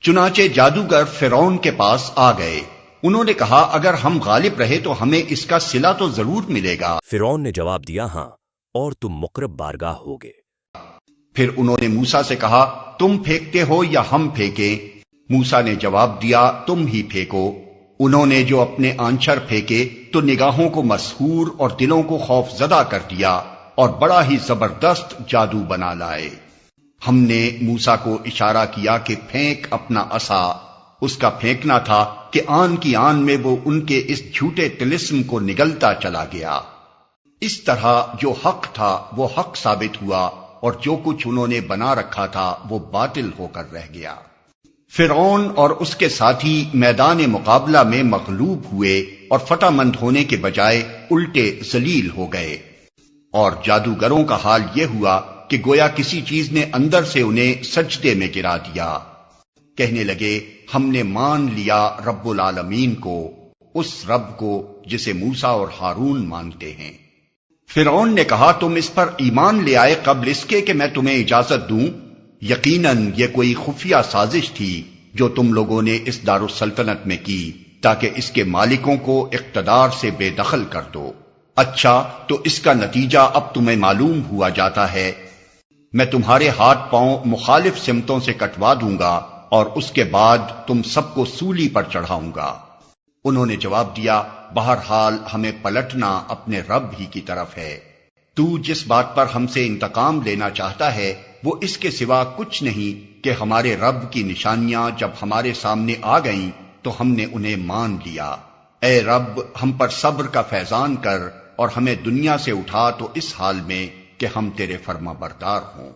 چنانچہ جادوگر فرعون کے پاس آ گئے. انہوں نے کہا اگر ہم غالب رہے تو ہمیں اس کا صلہ تو ضرور ملے گا. فرعون نے جواب دیا ہاں، اور تم مقرب بارگاہ ہوگے. پھر انہوں نے موسیٰ سے کہا تم پھینکتے ہو یا ہم پھینکیں؟ موسیٰ نے جواب دیا تم ہی پھینکو. انہوں نے جو اپنے آنچر پھینکے تو نگاہوں کو مسحور اور دلوں کو خوف زدہ کر دیا اور بڑا ہی زبردست جادو بنا لائے. ہم نے موسیٰ کو اشارہ کیا کہ پھینک اپنا عصا. اس کا پھینکنا تھا کہ آن کی آن میں وہ ان کے اس جھوٹے طلسم کو نگلتا چلا گیا. اس طرح جو حق تھا وہ حق ثابت ہوا اور جو کچھ انہوں نے بنا رکھا تھا وہ باطل ہو کر رہ گیا. فرعون اور اس کے ساتھی میدان مقابلہ میں مغلوب ہوئے اور فتح مند ہونے کے بجائے الٹے ذلیل ہو گئے. اور جادوگروں کا حال یہ ہوا کہ گویا کسی چیز نے اندر سے انہیں سجدے میں گرا دیا. کہنے لگے ہم نے مان لیا رب العالمین کو، اس رب کو جسے موسیٰ اور ہارون مانتے ہیں. فرعون نے کہا تم اس پر ایمان لے آئے قبل اس کے کہ میں تمہیں اجازت دوں؟ یقیناً یہ کوئی خفیہ سازش تھی جو تم لوگوں نے اس دارالسلطنت میں کی تاکہ اس کے مالکوں کو اقتدار سے بے دخل کر دو. اچھا تو اس کا نتیجہ اب تمہیں معلوم ہوا جاتا ہے. میں تمہارے ہاتھ پاؤں مخالف سمتوں سے کٹوا دوں گا اور اس کے بعد تم سب کو سولی پر چڑھاؤں گا. انہوں نے جواب دیا بہرحال ہمیں پلٹنا اپنے رب ہی کی طرف ہے. تو جس بات پر ہم سے انتقام لینا چاہتا ہے وہ اس کے سوا کچھ نہیں کہ ہمارے رب کی نشانیاں جب ہمارے سامنے آ گئیں تو ہم نے انہیں مان لیا. اے رب ہم پر صبر کا فیضان کر اور ہمیں دنیا سے اٹھا تو اس حال میں کہ ہم تیرے فرما بردار ہوں.